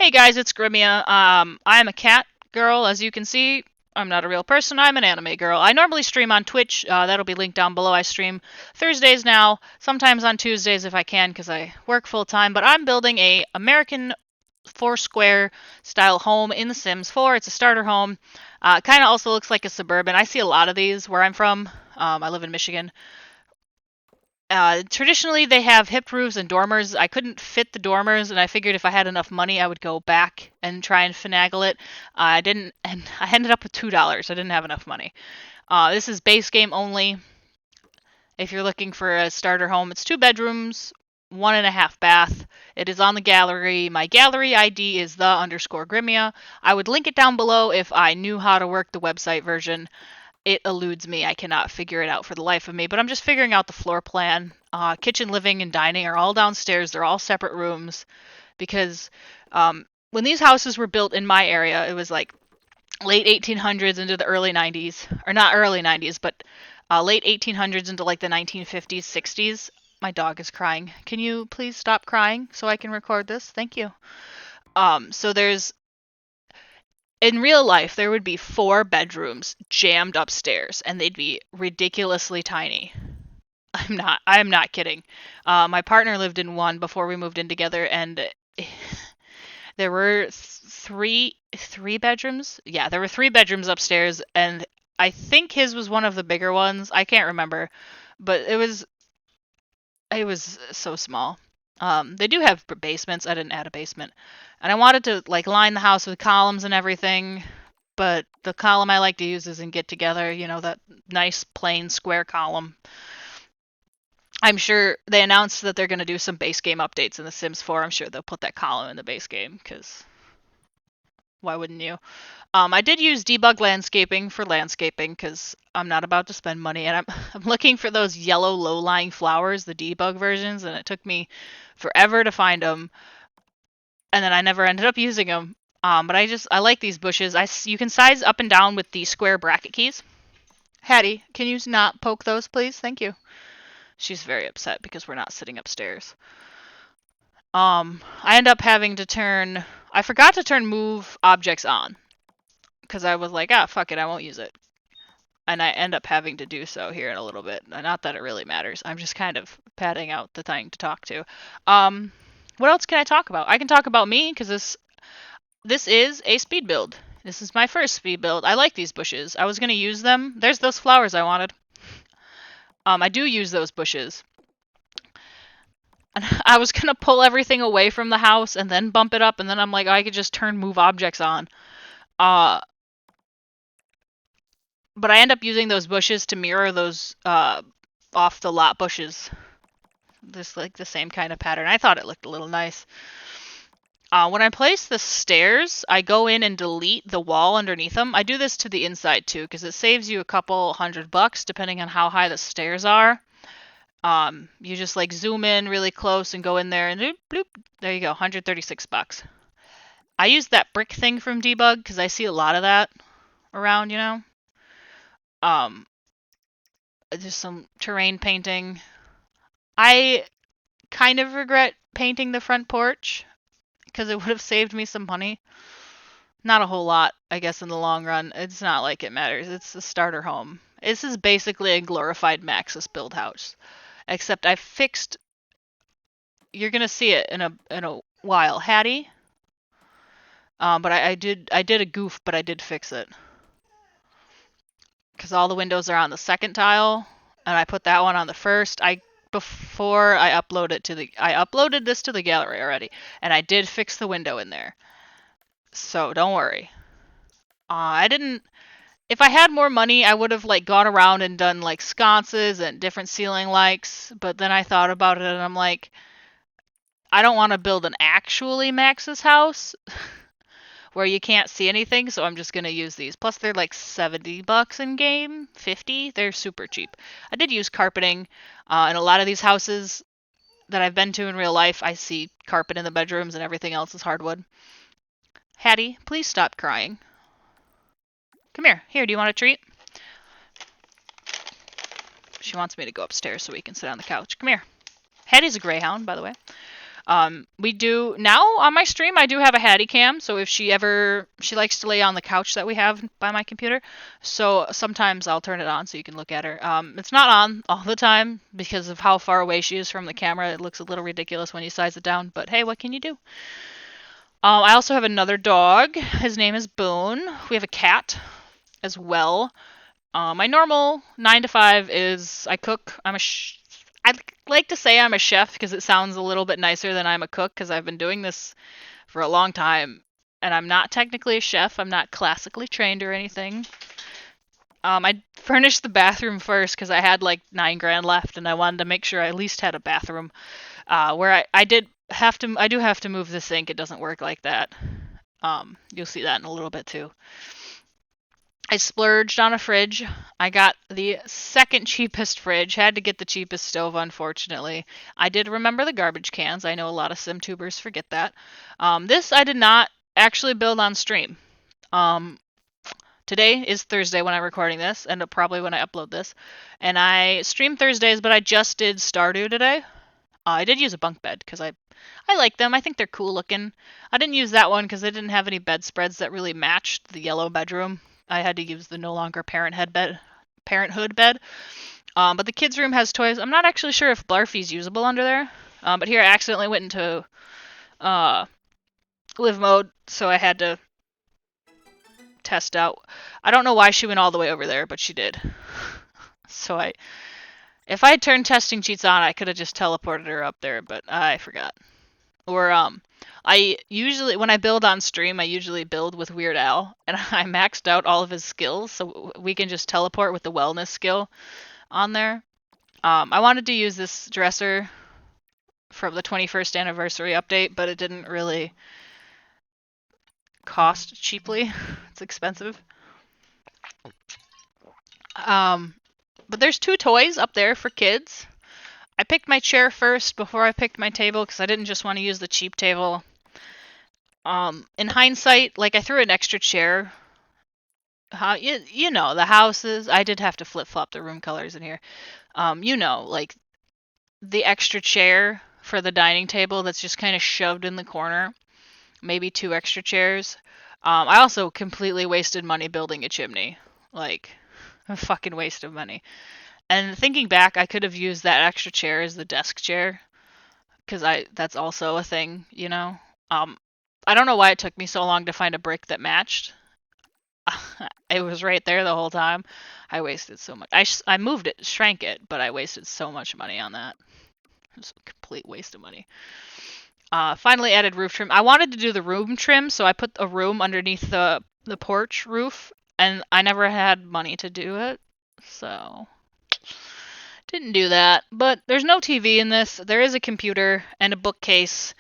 Hey guys, it's Grimmia. I'm a cat girl, as you can see. I'm not a real person, I'm an anime girl. I normally stream on Twitch, that'll be linked down below. I stream Thursdays now, sometimes on Tuesdays if I can, because I work full time, but I'm building a American Foursquare style home in The Sims 4. It's a starter home. It kind of also looks like a suburban. I see a lot of these where I'm from. I live in Michigan. Traditionally, they have hip roofs and dormers. I couldn't fit the dormers, and I figured if I had enough money, I would go back and try and finagle it. I didn't, and I ended up with $2. I didn't have enough money. This is base game only. If you're looking for a starter home, it's 2 bedrooms, 1.5 bath. It is on the gallery. My gallery ID is the_Grimmia. I would link it down below if I knew how to work the website version. It eludes me. I cannot figure it out for the life of me, but I'm just figuring out the floor plan. Kitchen, living, and dining are all downstairs. They're all separate rooms because when these houses were built in my area, it was like late 1800s into the early 90s, or not early 90s, but late 1800s into like the 1950s, 60s. My dog is crying. Can you please stop crying so I can record this? Thank you. So there's in real life, there would be 4 bedrooms jammed upstairs, and they'd be ridiculously tiny. I'm not kidding. My partner lived in one before we moved in together, and there were three bedrooms. Yeah, there were 3 bedrooms upstairs, and I think his was one of the bigger ones. I can't remember, but it was so small. They do have basements. I didn't add a basement, and I wanted to like line the house with columns and everything. But the column I like to use is in Get Together. You know, that nice plain square column. I'm sure they announced that they're going to do some base game updates in The Sims 4. I'm sure they'll put that column in the base game because why wouldn't you? I did use debug landscaping for landscaping because I'm not about to spend money, and I'm looking for those yellow low-lying flowers, the debug versions, and it took me forever to find them, and then I never ended up using them. But I like these bushes. You can size up and down with the square bracket keys. Hattie, can you not poke those, please? Thank you. She's very upset because we're not sitting upstairs. I end up having to turn. I forgot to turn move objects on because I was like, fuck it, I won't use it. And I end up having to do so here in a little bit. Not that it really matters. I'm just kind of padding out the thing to talk to. What else can I talk about? I can talk about me because this is a speed build. This is my first speed build. I like these bushes. I was gonna use them. There's those flowers I wanted. I do use those bushes. And I was gonna pull everything away from the house and then bump it up, and then I'm like, I could just turn move objects on. But I end up using those bushes to mirror those off the lot bushes. This like the same kind of pattern. I thought it looked a little nice. When I place the stairs, I go in and delete the wall underneath them. I do this to the inside too, because it saves you a couple $100 depending on how high the stairs are. You just like zoom in really close and go in there and bloop, there you go, $136. I use that brick thing from Debug because I see a lot of that around, you know. Just some terrain painting. I kind of regret painting the front porch because it would have saved me some money. Not a whole lot, I guess, in the long run. It's not like it matters. It's a starter home. This is basically a glorified Maxis build house, except I fixed. You're gonna see it in a while, Hattie. But I did a goof, but I did fix it because all the windows are on the second tile, and I put that one on the first. Before I uploaded this to the gallery already, and I did fix the window in there. So don't worry. I didn't. If I had more money, I would have like gone around and done like sconces and different ceiling lights. But then I thought about it, and I'm like, I don't want to build an actually Max's house where you can't see anything. So I'm just gonna use these. Plus, they're like $70 in game, 50. They're super cheap. I did use carpeting, in a lot of these houses that I've been to in real life. I see carpet in the bedrooms, and everything else is hardwood. Hattie, please stop crying. Come here. Here, do you want a treat? She wants me to go upstairs so we can sit on the couch. Come here. Hattie's a greyhound, by the way. We do now on my stream. I do have a Hattie cam, so if she likes to lay on the couch that we have by my computer. So sometimes I'll turn it on so you can look at her. It's not on all the time because of how far away she is from the camera. It looks a little ridiculous when you size it down, but hey, what can you do? I also have another dog. His name is Boone. We have a cat as well. My normal 9 to 5 is I cook. I like to say I'm a chef because it sounds a little bit nicer than I'm a cook because I've been doing this for a long time, and I'm not technically a chef. I'm not classically trained or anything. I furnished the bathroom first because I had like $9,000 left, and I wanted to make sure I at least had a bathroom. Where I do have to move the sink. It doesn't work like that. You'll see that in a little bit too. I splurged on a fridge. I got the second cheapest fridge. Had to get the cheapest stove, unfortunately. I did remember the garbage cans. I know a lot of SimTubers forget that. This I did not actually build on stream. Today is Thursday when I'm recording this, and probably when I upload this. And I stream Thursdays, but I just did Stardew today. I did use a bunk bed because I like them. I think they're cool looking. I didn't use that one because they didn't have any bedspreads that really matched the yellow bedroom. I had to use the no longer parenthood bed. But the kids' room has toys. I'm not actually sure if Blarfy's usable under there. But here I accidentally went into live mode, so I had to test out. I don't know why she went all the way over there, but she did. So if I had turned testing cheats on, I could have just teleported her up there, but I forgot. Or I usually, when I build on stream, I usually build with Weird Al, and I maxed out all of his skills, so we can just teleport with the wellness skill on there. I wanted to use this dresser from the 21st anniversary update, but it didn't really cost cheaply. It's expensive. But there's 2 toys up there for kids. I picked my chair first before I picked my table because I didn't just want to use the cheap table. In hindsight, like I threw an extra chair. You know, the houses. I did have to flip-flop the room colors in here. You know, like the extra chair for the dining table that's just kind of shoved in the corner. Maybe 2 extra chairs. I also completely wasted money building a chimney. Like, a fucking waste of money. And thinking back, I could have used that extra chair as the desk chair, because that's also a thing, you know. I don't know why it took me so long to find a brick that matched. It was right there the whole time. I wasted so much. I moved it, shrank it, but I wasted so much money on that. It was a complete waste of money. Finally added roof trim. I wanted to do the room trim, so I put a room underneath the porch roof, and I never had money to do it, so didn't do that. But there's no TV in this. There is a computer and a bookcase.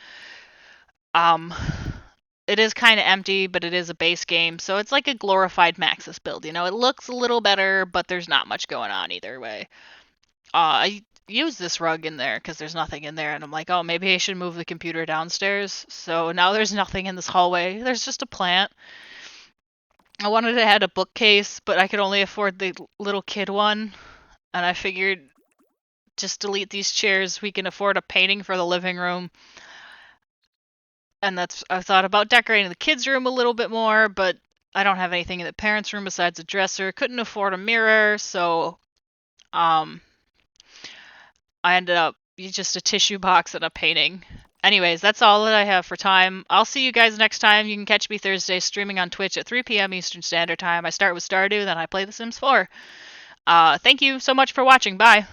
It is kind of empty, but it is a base game, so it's like a glorified Maxis build. You know, it looks a little better, but there's not much going on either way. I use this rug in there because there's nothing in there, and I'm like, oh, maybe I should move the computer downstairs. So now there's nothing in this hallway. There's just a plant. I wanted to add a bookcase, but I could only afford the little kid one, and I figured just delete these chairs. We can afford a painting for the living room. And I thought about decorating the kids' room a little bit more, but I don't have anything in the parents' room besides a dresser. Couldn't afford a mirror, so I ended up just a tissue box and a painting. Anyways, that's all that I have for time. I'll see you guys next time. You can catch me Thursday streaming on Twitch at 3 p.m. Eastern Standard Time. I start with Stardew, then I play The Sims 4. Thank you so much for watching. Bye.